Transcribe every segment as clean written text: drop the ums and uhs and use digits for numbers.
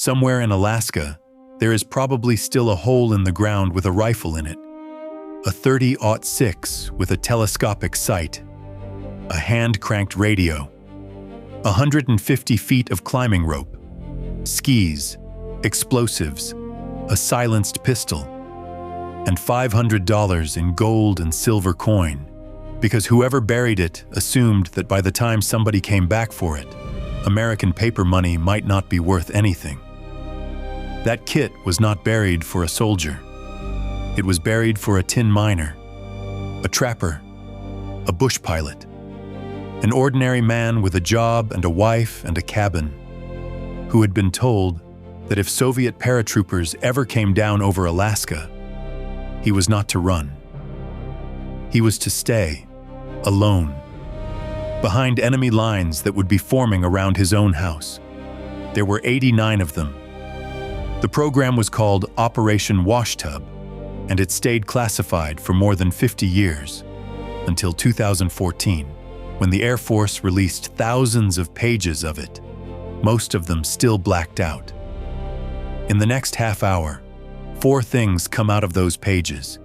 Somewhere in Alaska, there is probably still a hole in the ground with a rifle in it, a 30-06 with a telescopic sight, a hand-cranked radio, 150 feet of climbing rope, skis, explosives, a silenced pistol, and $500 in gold and silver coin, because whoever buried it assumed that by the time somebody came back for it, American paper money might not be worth anything. That kit was not buried for a soldier. It was buried for a tin miner, a trapper, a bush pilot, an ordinary man with a job and a wife and a cabin, who had been told that if Soviet paratroopers ever came down over Alaska, he was not to run. He was to stay, alone, behind enemy lines that would be forming around his own house. There were 89 of them. The program was called Operation Washtub, and it stayed classified for more than 50 years, until 2014, when the Air Force released thousands of pages of it, most of them still blacked out. In the next half hour, 4 things come out of those pages: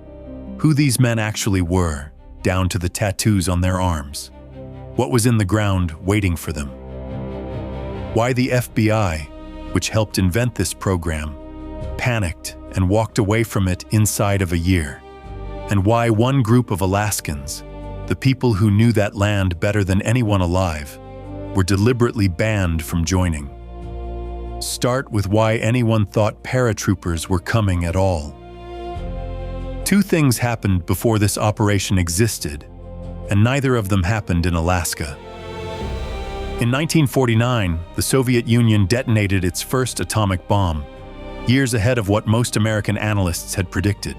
who these men actually were, down to the tattoos on their arms, what was in the ground waiting for them, why the FBI, which helped invent this program, panicked and walked away from it inside of a year, and why one group of Alaskans, the people who knew that land better than anyone alive, were deliberately banned from joining. Start with why anyone thought paratroopers were coming at all. 2 things happened before this operation existed, and neither of them happened in Alaska. In 1949, the Soviet Union detonated its first atomic bomb, years ahead of what most American analysts had predicted.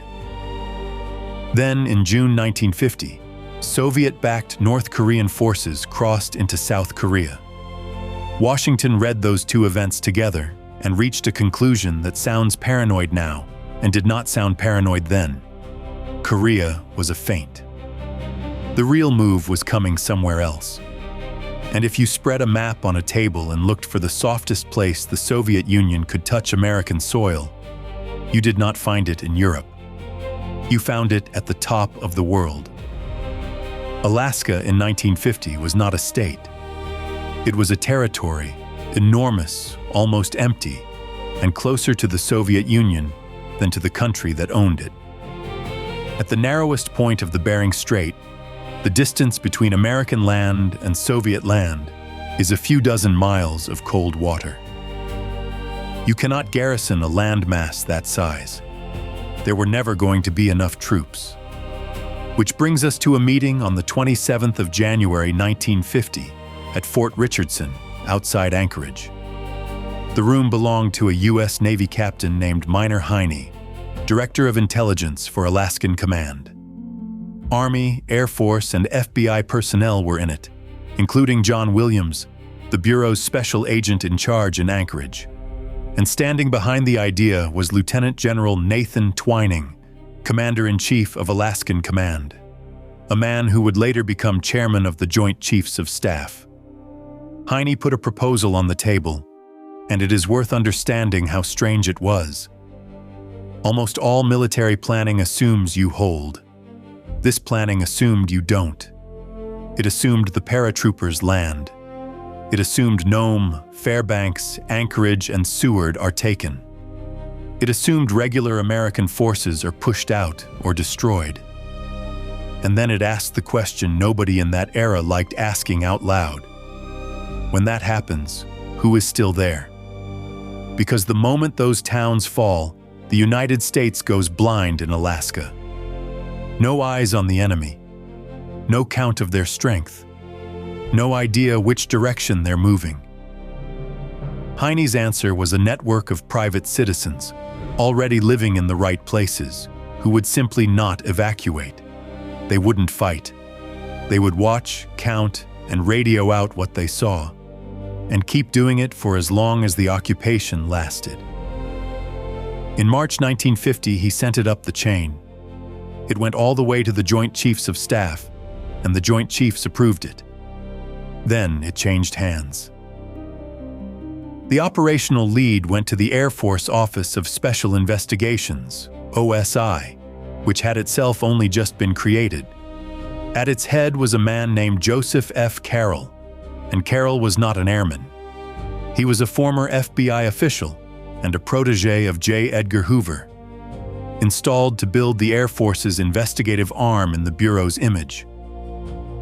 Then, in June 1950, Soviet-backed North Korean forces crossed into South Korea. Washington read those 2 events together and reached a conclusion that sounds paranoid now and did not sound paranoid then. Korea was a feint. The real move was coming somewhere else. And if you spread a map on a table and looked for the softest place the Soviet Union could touch American soil, you did not find it in Europe. You found it at the top of the world. Alaska in 1950 was not a state. It was a territory, enormous, almost empty, and closer to the Soviet Union than to the country that owned it. At the narrowest point of the Bering Strait, the distance between American land and Soviet land is a few dozen miles of cold water. You cannot garrison a landmass that size. There were never going to be enough troops. Which brings us to a meeting on the 27th of January 1950 at Fort Richardson, outside Anchorage. The room belonged to a U.S. Navy captain named Minor Heine, Director of Intelligence for Alaskan Command. Army, Air Force, and FBI personnel were in it, including John Williams, the Bureau's special agent in charge in Anchorage. And standing behind the idea was Lieutenant General Nathan Twining, Commander-in-Chief of Alaskan Command, a man who would later become chairman of the Joint Chiefs of Staff. Heine put a proposal on the table, and it is worth understanding how strange it was. Almost all military planning assumes you hold. This planning assumed you don't. It assumed the paratroopers land. It assumed Nome, Fairbanks, Anchorage, and Seward are taken. It assumed regular American forces are pushed out or destroyed. And then it asked the question nobody in that era liked asking out loud. When that happens, who is still there? Because the moment those towns fall, the United States goes blind in Alaska. No eyes on the enemy. No count of their strength. No idea which direction they're moving. Heine's answer was a network of private citizens, already living in the right places, who would simply not evacuate. They wouldn't fight. They would watch, count, and radio out what they saw, and keep doing it for as long as the occupation lasted. In March 1950, he sent it up the chain. It went all the way to the Joint Chiefs of Staff, and the Joint Chiefs approved it. Then it changed hands. The operational lead went to the Air Force Office of Special Investigations, OSI, which had itself only just been created. At its head was a man named Joseph F. Carroll, and Carroll was not an airman. He was a former FBI official and a protege of J. Edgar Hoover, installed to build the Air Force's investigative arm in the Bureau's image.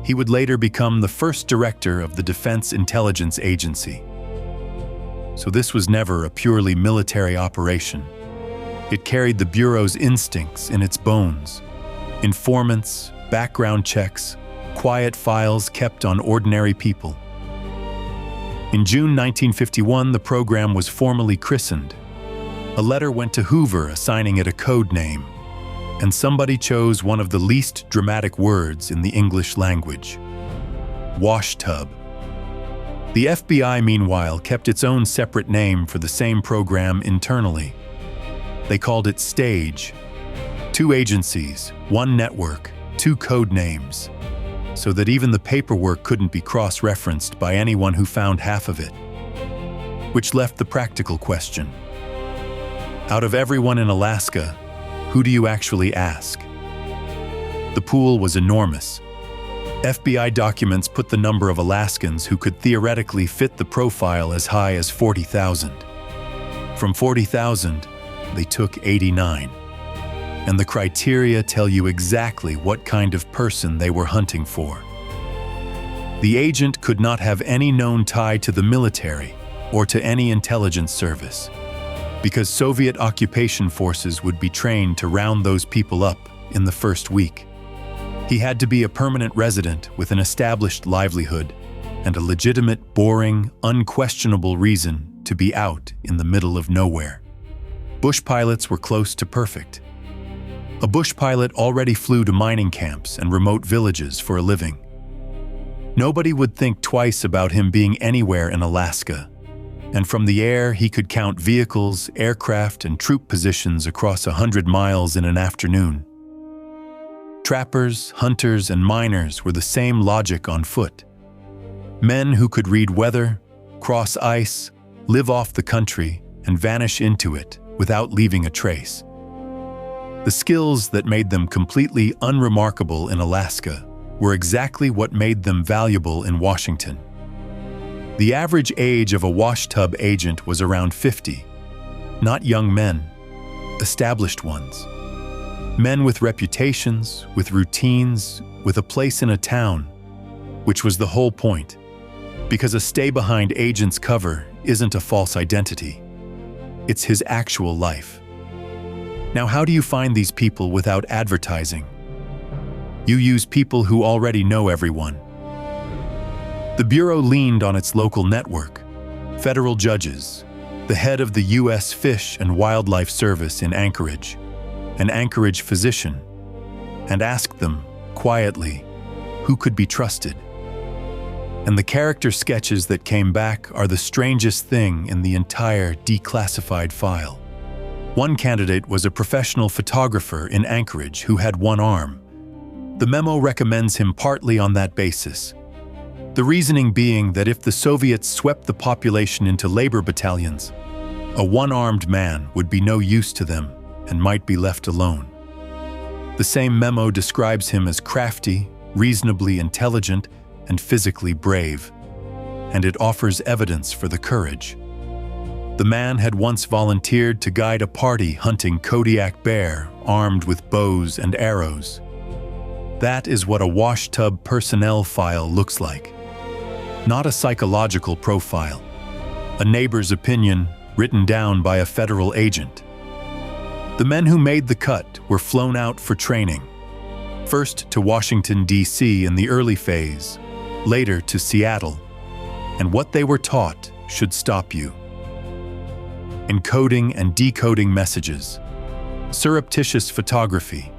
He would later become the first director of the Defense Intelligence Agency. So this was never a purely military operation. It carried the Bureau's instincts in its bones: informants, background checks, quiet files kept on ordinary people. In June 1951, the program was formally christened. A letter went to Hoover assigning it a code name, and somebody chose one of the least dramatic words in the English language: washtub. The FBI, meanwhile, kept its own separate name for the same program internally. They called it STAGE. 2 agencies, 1 network, 2 code names, so that even the paperwork couldn't be cross-referenced by anyone who found half of it. Which left the practical question: out of everyone in Alaska, who do you actually ask? The pool was enormous. FBI documents put the number of Alaskans who could theoretically fit the profile as high as 40,000. From 40,000, they took 89. And the criteria tell you exactly what kind of person they were hunting for. The agent could not have any known tie to the military or to any intelligence service, because Soviet occupation forces would be trained to round those people up in the first week. He had to be a permanent resident with an established livelihood and a legitimate, boring, unquestionable reason to be out in the middle of nowhere. Bush pilots were close to perfect. A bush pilot already flew to mining camps and remote villages for a living. Nobody would think twice about him being anywhere in Alaska, and from the air he could count vehicles, aircraft, and troop positions across 100 miles in an afternoon. Trappers, hunters, and miners were the same logic on foot. Men who could read weather, cross ice, live off the country, and vanish into it without leaving a trace. The skills that made them completely unremarkable in Alaska were exactly what made them valuable in Washington. The average age of a washtub agent was around 50, not young men, established ones. Men with reputations, with routines, with a place in a town, which was the whole point, because a stay-behind agent's cover isn't a false identity. It's his actual life. Now, how do you find these people without advertising? You use people who already know everyone. The Bureau leaned on its local network, federal judges, the head of the U.S. Fish and Wildlife Service in Anchorage, an Anchorage physician, and asked them, quietly, who could be trusted. And the character sketches that came back are the strangest thing in the entire declassified file. One candidate was a professional photographer in Anchorage who had one arm. The memo recommends him partly on that basis. The reasoning being that if the Soviets swept the population into labor battalions, a one-armed man would be no use to them and might be left alone. The same memo describes him as crafty, reasonably intelligent, and physically brave, and it offers evidence for the courage. The man had once volunteered to guide a party hunting Kodiak bear armed with bows and arrows. That is what a washtub personnel file looks like. Not a psychological profile, a neighbor's opinion written down by a federal agent. The men who made the cut were flown out for training, first to Washington, D.C. in the early phase, later to Seattle, and what they were taught should stop you. Encoding and decoding messages, surreptitious photography,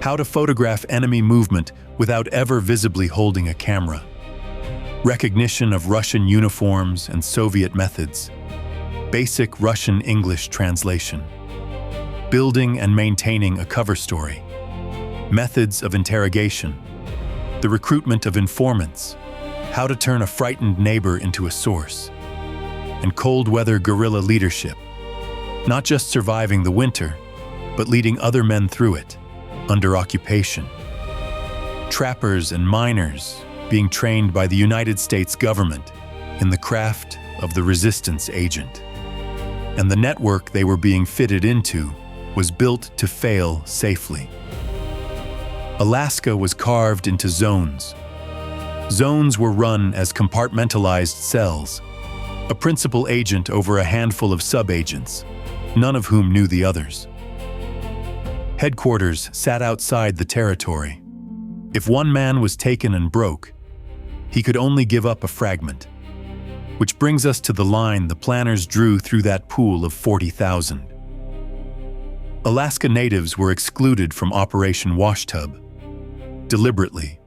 how to photograph enemy movement without ever visibly holding a camera, recognition of Russian uniforms and Soviet methods, basic Russian English translation, building and maintaining a cover story, methods of interrogation, the recruitment of informants, how to turn a frightened neighbor into a source. and cold-weather guerrilla leadership, not just surviving the winter, but leading other men through it, under occupation. Trappers and miners being trained by the United States government in the craft of the resistance agent. And the network they were being fitted into was built to fail safely. Alaska was carved into zones. Zones were run as compartmentalized cells, a principal agent over a handful of sub-agents, none of whom knew the others. Headquarters sat outside the territory. If one man was taken and broke, he could only give up a fragment. Which brings us to the line the planners drew through that pool of 40,000. Alaska natives were excluded from Operation Washtub, deliberately,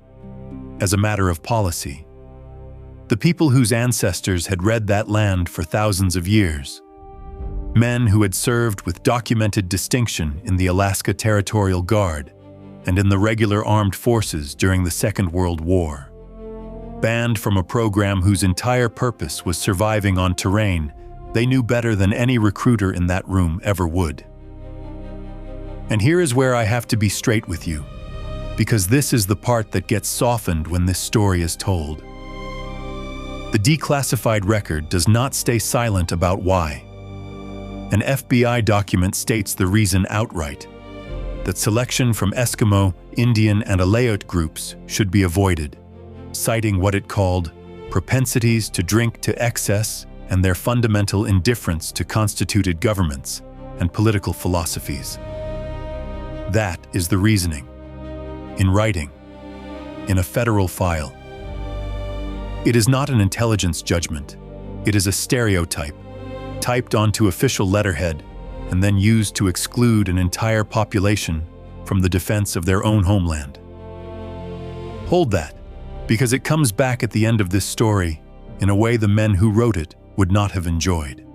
as a matter of policy. The people whose ancestors had read that land for thousands of years. Men who had served with documented distinction in the Alaska Territorial Guard and in the regular armed forces during the Second World War. Banned from a program whose entire purpose was surviving on terrain they knew better than any recruiter in that room ever would. And here is where I have to be straight with you, because this is the part that gets softened when this story is told. The declassified record does not stay silent about why. An FBI document states the reason outright, that selection from Eskimo, Indian, and Aleut groups should be avoided, citing what it called propensities to drink to excess and their fundamental indifference to constituted governments and political philosophies. That is the reasoning. In writing, in a federal file. It is not an intelligence judgment. It is a stereotype, typed onto official letterhead and then used to exclude an entire population from the defense of their own homeland. Hold that, because it comes back at the end of this story in a way the men who wrote it would not have enjoyed.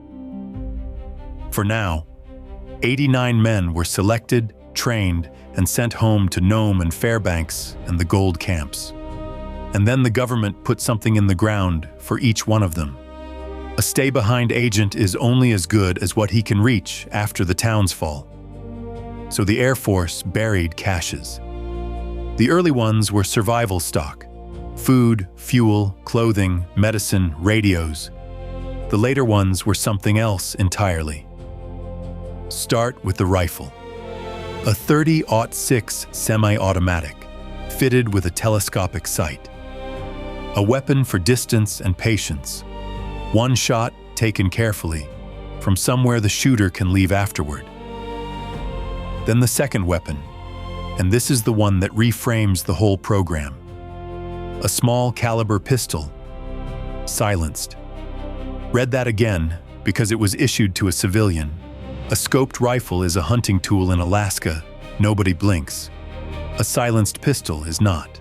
For now, 89 men were selected, trained, and sent home to Nome and Fairbanks and the gold camps. And then the government put something in the ground for each one of them. A stay-behind agent is only as good as what he can reach after the towns fall. So the Air Force buried caches. The early ones were survival stock: food, fuel, clothing, medicine, radios. The later ones were something else entirely. Start with the rifle. A 30-06 semi-automatic, fitted with a telescopic sight. A weapon for distance and patience. One shot taken carefully, from somewhere the shooter can leave afterward. Then the second weapon, and this is the one that reframes the whole program. A small caliber pistol, silenced. Read that again because it was issued to a civilian. A scoped rifle is a hunting tool in Alaska. Nobody blinks. A silenced pistol is not.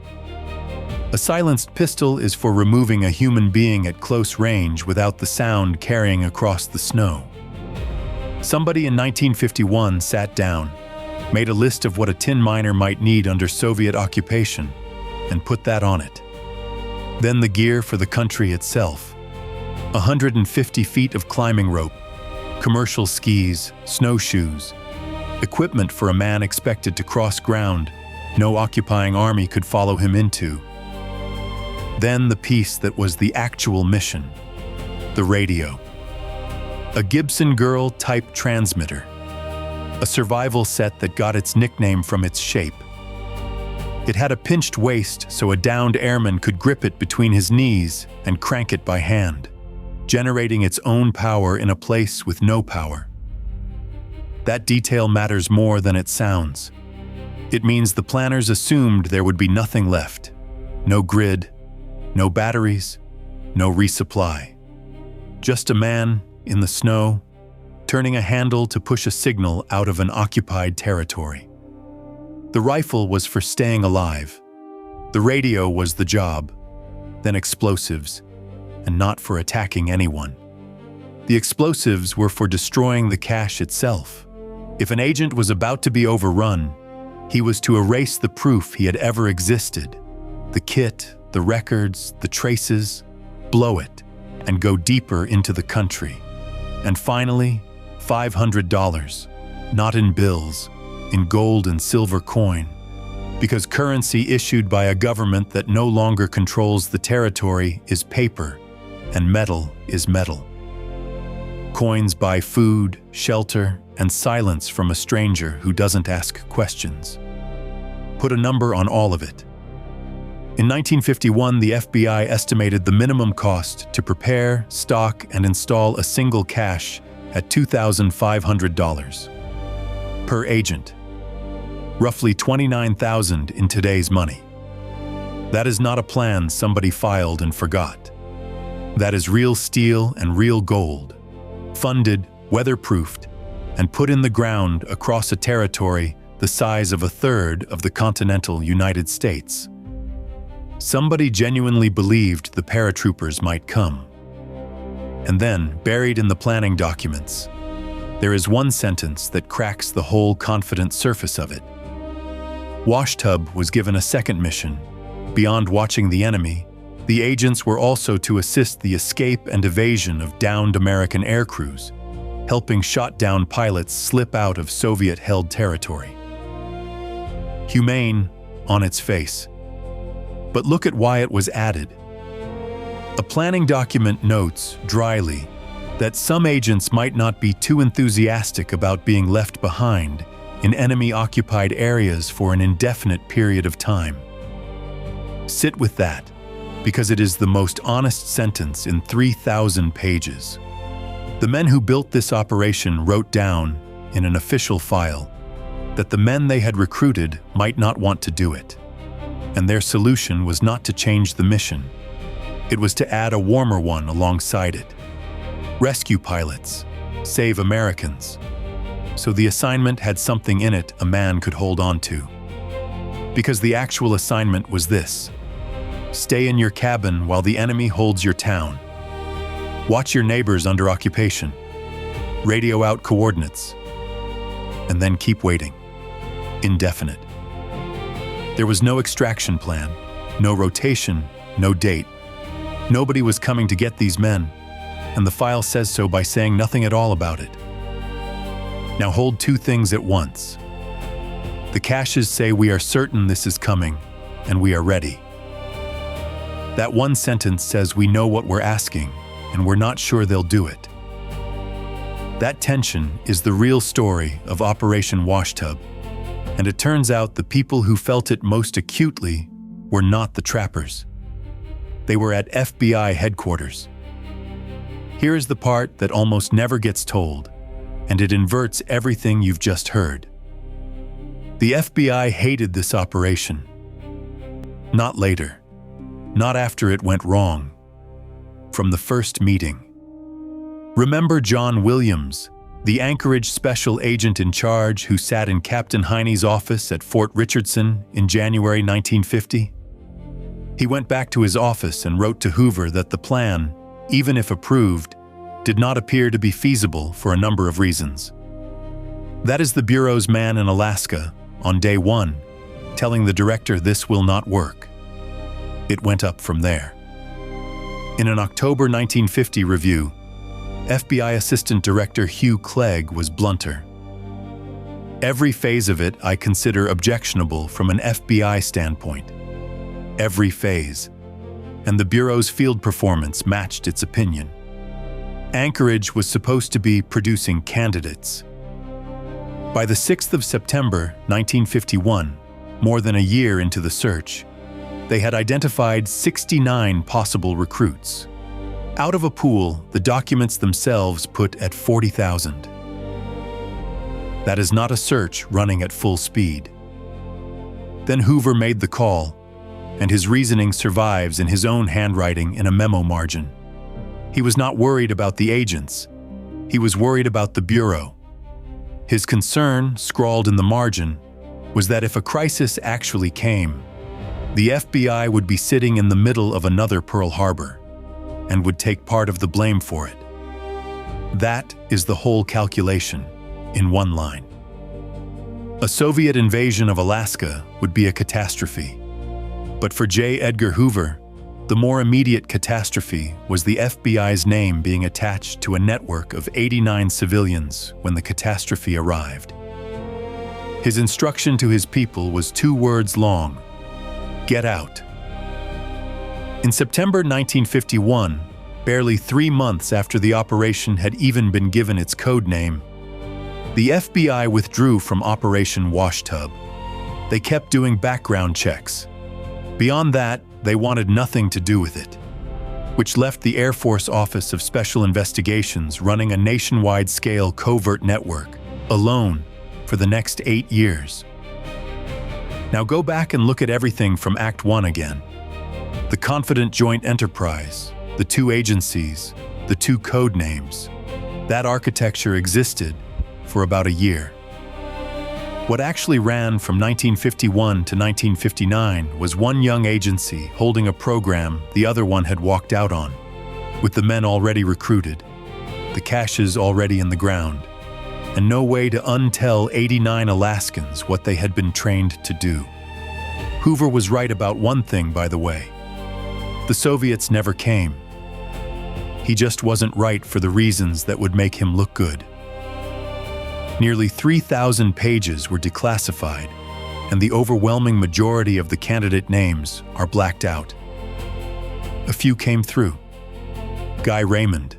A silenced pistol is for removing a human being at close range without the sound carrying across the snow. Somebody in 1951 sat down, made a list of what a tin miner might need under Soviet occupation, and put that on it. Then the gear for the country itself. 150 feet of climbing rope, commercial skis, snowshoes, equipment for a man expected to cross ground no occupying army could follow him into. Then the piece that was the actual mission, the radio. A Gibson Girl type transmitter, a survival set that got its nickname from its shape. It had a pinched waist so a downed airman could grip it between his knees and crank it by hand, generating its own power in a place with no power. That detail matters more than it sounds. It means the planners assumed there would be nothing left. No grid, no batteries, no resupply. Just a man in the snow, turning a handle to push a signal out of an occupied territory. The rifle was for staying alive. The radio was the job, then explosives, and not for attacking anyone. The explosives were for destroying the cache itself. If an agent was about to be overrun, he was to erase the proof he had ever existed. The kit, the records, the traces, blow it, and go deeper into the country. And finally, $500, not in bills, in gold and silver coin, because currency issued by a government that no longer controls the territory is paper, and metal is metal. Coins buy food, shelter, and silence from a stranger who doesn't ask questions. Put a number on all of it. In 1951, the FBI estimated the minimum cost to prepare, stock, and install a single cache at $2,500 per agent, roughly $29,000 in today's money. That is not a plan somebody filed and forgot. That is real steel and real gold, funded, weatherproofed, and put in the ground across a territory the size of a third of the continental United States. Somebody genuinely believed the paratroopers might come. And then, buried in the planning documents, there is one sentence that cracks the whole confident surface of it. Washtub was given a second mission. Beyond watching the enemy, the agents were also to assist the escape and evasion of downed American aircrews, helping shot-down pilots slip out of Soviet-held territory. Humane on its face. But look at why it was added. A planning document notes, dryly, that some agents might not be too enthusiastic about being left behind in enemy-occupied areas for an indefinite period of time. Sit with that, because it is the most honest sentence in 3,000 pages. The men who built this operation wrote down, in an official file, that the men they had recruited might not want to do it. And their solution was not to change the mission. It was to add a warmer one alongside it. Rescue pilots, save Americans. So the assignment had something in it a man could hold on to. Because the actual assignment was this: stay in your cabin while the enemy holds your town. Watch your neighbors under occupation. Radio out coordinates. And then keep waiting. Indefinite. There was no extraction plan, no rotation, no date. Nobody was coming to get these men, and the file says so by saying nothing at all about it. Now hold two things at once. The caches say we are certain this is coming, and we are ready. That one sentence says we know what we're asking, and we're not sure they'll do it. That tension is the real story of Operation Washtub, and it turns out the people who felt it most acutely were not the trappers. They were at FBI headquarters. Here is the part that almost never gets told, and it inverts everything you've just heard. The FBI hated this operation. Not later. Not after it went wrong. From the first meeting. Remember John Williams, the Anchorage special agent in charge who sat in Captain Heine's office at Fort Richardson in January 1950? He went back to his office and wrote to Hoover that the plan, even if approved, did not appear to be feasible for a number of reasons. That is the Bureau's man in Alaska, on day one, telling the director this will not work. It went up from there. In an October 1950 review, FBI Assistant Director Hugh Clegg was blunter. Every phase of it I consider objectionable from an FBI standpoint. Every phase. And the Bureau's field performance matched its opinion. Anchorage was supposed to be producing candidates. By the 6th of September, 1951, more than a year into the search, they had identified 69 possible recruits. Out of a pool, the documents themselves put at 40,000. That is not a search running at full speed. Then Hoover made the call, and his reasoning survives in his own handwriting in a memo margin. He was not worried about the agents. He was worried about the Bureau. His concern, scrawled in the margin, was that if a crisis actually came, the FBI would be sitting in the middle of another Pearl Harbor and would take part of the blame for it. That is the whole calculation, in one line. A Soviet invasion of Alaska would be a catastrophe. But for J. Edgar Hoover, The more immediate catastrophe was the FBI's name being attached to a network of 89 civilians when the catastrophe arrived. His instruction to his people was 2 words long: get out. In September 1951, barely 3 months after the operation had even been given its code name, the FBI withdrew from Operation Washtub. They kept doing background checks. Beyond that, they wanted nothing to do with it, which left the Air Force Office of Special Investigations running a nationwide-scale covert network, alone, for the next 8 years. Now go back and look at everything from Act 1 again. The confident joint enterprise, the 2 agencies, the 2 code names. That architecture existed for about a year. What actually ran from 1951 to 1959 was one young agency holding a program the other one had walked out on, with the men already recruited, the caches already in the ground, and no way to untell 89 Alaskans what they had been trained to do. Hoover was right about one thing, by the way. The Soviets never came. He just wasn't right for the reasons that would make him look good. Nearly 3,000 pages were declassified, and the overwhelming majority of the candidate names are blacked out. A few came through. Guy Raymond,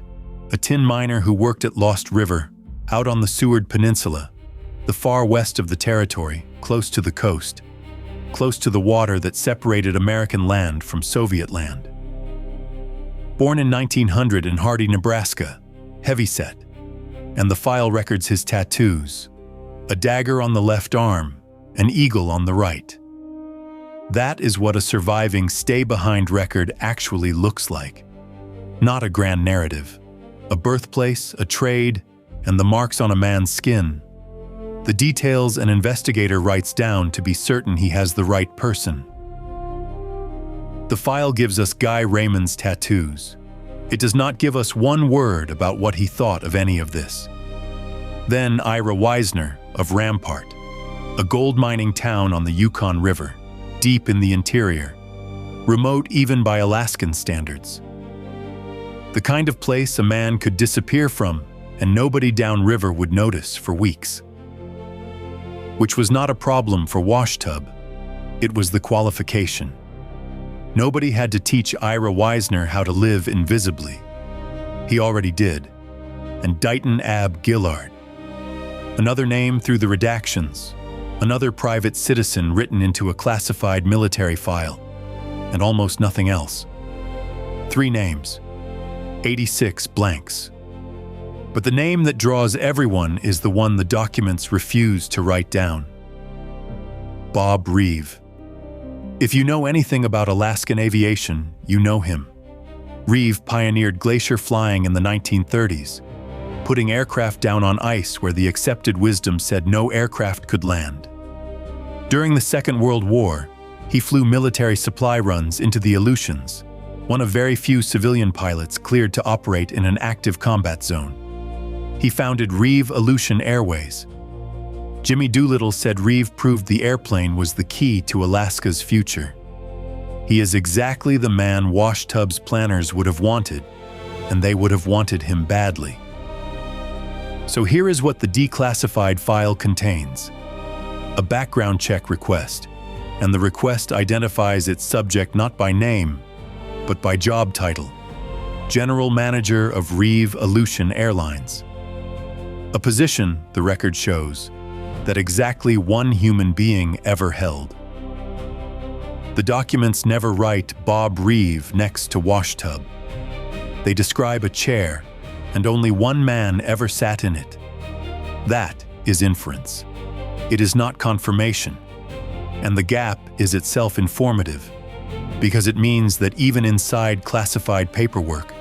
a tin miner who worked at Lost River, out on the Seward Peninsula, the far west of the territory, close to the coast, close to the water that separated American land from Soviet land. Born in 1900 in Hardy, Nebraska, heavyset, and the file records his tattoos: a dagger on the left arm, an eagle on the right. That is what a surviving stay-behind record actually looks like. Not a grand narrative, a birthplace, a trade, and the marks on a man's skin. The details an investigator writes down to be certain he has the right person. The file gives us Guy Raymond's tattoos. It does not give us one word about what he thought of any of this. Then Ira Weisner of Rampart, a gold mining town on the Yukon River, deep in the interior, remote even by Alaskan standards. The kind of place a man could disappear from and nobody downriver would notice for weeks. Which was not a problem for Washtub. It was the qualification. Nobody had to teach Ira Weisner how to live invisibly. He already did. And Dighton Ab Gillard. Another name through the redactions, another private citizen written into a classified military file, and almost nothing else. 3 names, 86 blanks. But the name that draws everyone is the one the documents refuse to write down. Bob Reeve. If you know anything about Alaskan aviation, you know him. Reeve pioneered glacier flying in the 1930s, putting aircraft down on ice where the accepted wisdom said no aircraft could land. During the Second World War, he flew military supply runs into the Aleutians, one of very few civilian pilots cleared to operate in an active combat zone. He founded Reeve Aleutian Airways. Jimmy Doolittle said Reeve proved the airplane was the key to Alaska's future. He is exactly the man Washtub's planners would have wanted, and they would have wanted him badly. So here is what the declassified file contains: a background check request, and the request identifies its subject not by name, but by job title: General Manager of Reeve Aleutian Airlines. A position, the record shows, that exactly one human being ever held. The documents never write Bob Reeve next to Washtub. They describe a chair, and only one man ever sat in it. That is inference. It is not confirmation. And the gap is itself informative, because it means that even inside classified paperwork,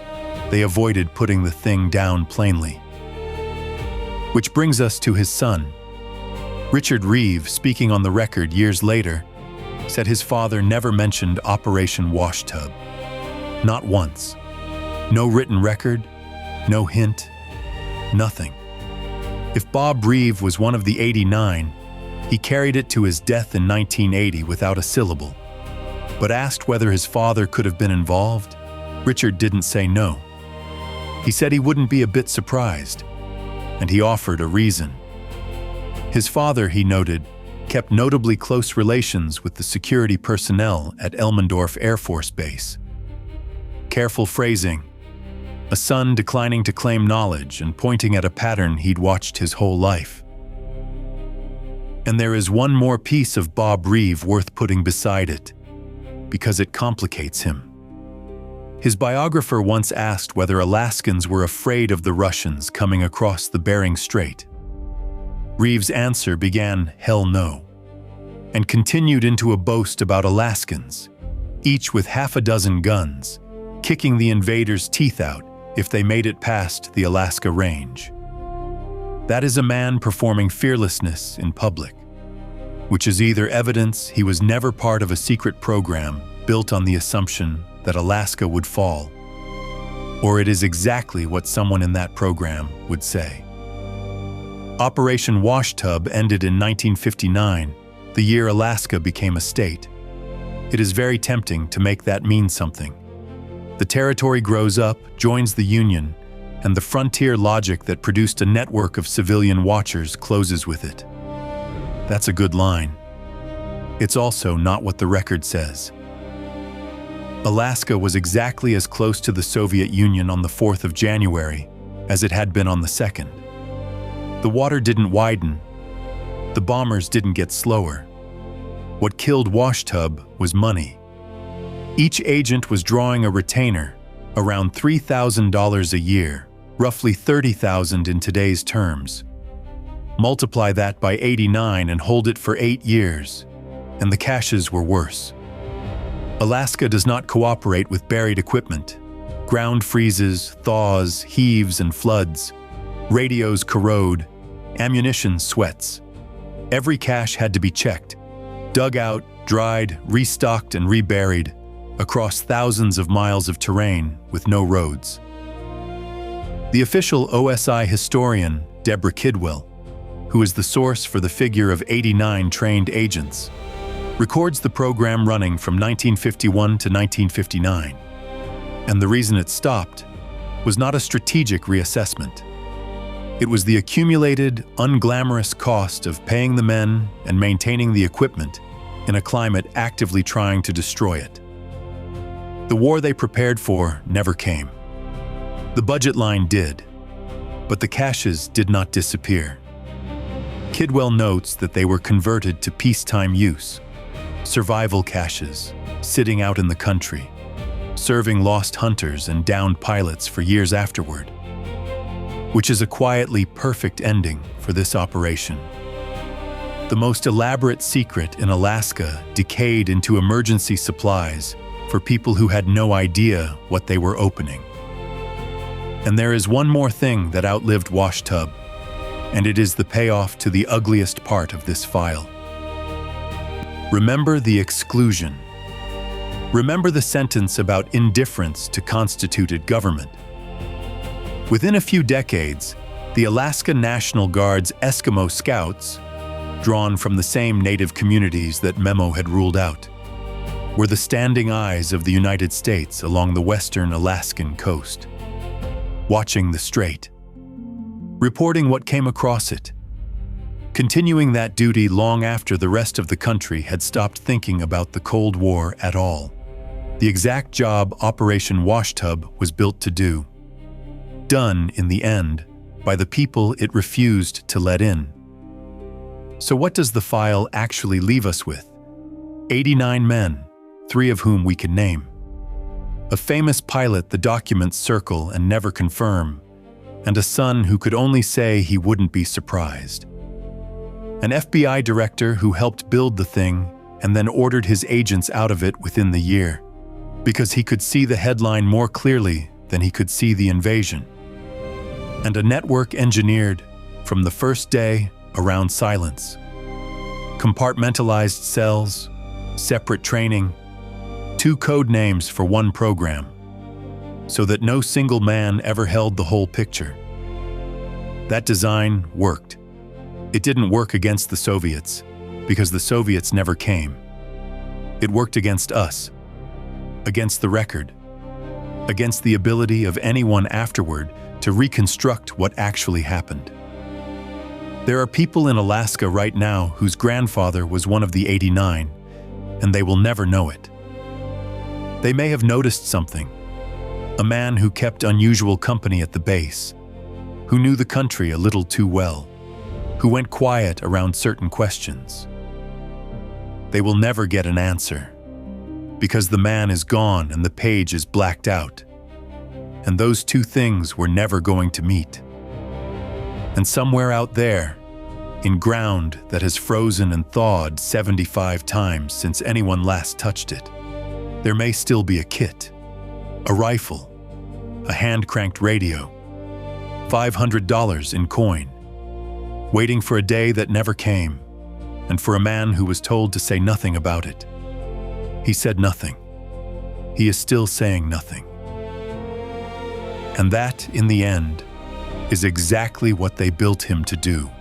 they avoided putting the thing down plainly. Which brings us to his son. Richard Reeve, speaking on the record years later, said his father never mentioned Operation Washtub. Not once. No written record, no hint, nothing. If Bob Reeve was one of the 89, he carried it to his death in 1980 without a syllable. But asked whether his father could have been involved, Richard didn't say no. He said he wouldn't be a bit surprised, and he offered a reason. His father, he noted, kept notably close relations with the security personnel at Elmendorf Air Force Base. Careful phrasing, a son declining to claim knowledge and pointing at a pattern he'd watched his whole life. And there is one more piece of Bob Reeve worth putting beside it, because it complicates him. His biographer once asked whether Alaskans were afraid of the Russians coming across the Bering Strait. Reeve's answer began, "Hell no," and continued into a boast about Alaskans, each with half a dozen guns, kicking the invaders' teeth out if they made it past the Alaska Range. That is a man performing fearlessness in public, which is either evidence he was never part of a secret program built on the assumption that Alaska would fall, or it is exactly what someone in that program would say. Operation Washtub ended in 1959, the year Alaska became a state. It is very tempting to make that mean something. The territory grows up, joins the Union, and the frontier logic that produced a network of civilian watchers closes with it. That's a good line. It's also not what the record says. Alaska was exactly as close to the Soviet Union on the 4th of January as it had been on the 2nd. The water didn't widen. The bombers didn't get slower. What killed Washtub was money. Each agent was drawing a retainer, around $3,000 a year, roughly $30,000 in today's terms. Multiply that by 89 and hold it for 8 years, and the caches were worse. Alaska does not cooperate with buried equipment. Ground freezes, thaws, heaves, and floods. Radios corrode. Ammunition sweats. Every cache had to be checked, dug out, dried, restocked, and reburied across thousands of miles of terrain with no roads. The official OSI historian, Deborah Kidwell, who is the source for the figure of 89 trained agents, records the program running from 1951 to 1959. And the reason it stopped was not a strategic reassessment. It was the accumulated, unglamorous cost of paying the men and maintaining the equipment in a climate actively trying to destroy it. The war they prepared for never came. The budget line did, but the caches did not disappear. Kidwell notes that they were converted to peacetime use, survival caches, sitting out in the country, serving lost hunters and downed pilots for years afterward, which is a quietly perfect ending for this operation. The most elaborate secret in Alaska decayed into emergency supplies for people who had no idea what they were opening. And there is one more thing that outlived Washtub, and it is the payoff to the ugliest part of this file. Remember the exclusion. Remember the sentence about indifference to constituted government. Within a few decades, the Alaska National Guard's Eskimo Scouts, drawn from the same native communities that Memo had ruled out, were the standing eyes of the United States along the western Alaskan coast, watching the strait, reporting what came across it, continuing that duty long after the rest of the country had stopped thinking about the Cold War at all. The exact job Operation Washtub was built to do. Done, in the end, by the people it refused to let in. So what does the file actually leave us with? 89 men, 3 of whom we can name. A famous pilot the documents circle and never confirm, and a son who could only say he wouldn't be surprised. An FBI director who helped build the thing and then ordered his agents out of it within the year, because he could see the headline more clearly than he could see the invasion. And a network engineered, from the first day, around silence. Compartmentalized cells, separate training, 2 code names for one program, so that no single man ever held the whole picture. That design worked. It didn't work against the Soviets, because the Soviets never came. It worked against us, against the record, against the ability of anyone afterward to reconstruct what actually happened. There are people in Alaska right now whose grandfather was one of the 89, and they will never know it. They may have noticed something, a man who kept unusual company at the base, who knew the country a little too well, who went quiet around certain questions. They will never get an answer, because the man is gone and the page is blacked out, and those two things were never going to meet. And somewhere out there, in ground that has frozen and thawed 75 times since anyone last touched it, there may still be a kit, a rifle, a hand-cranked radio, $500 in coin, waiting for a day that never came, and for a man who was told to say nothing about it. He said nothing. He is still saying nothing. And that, in the end, is exactly what they built him to do.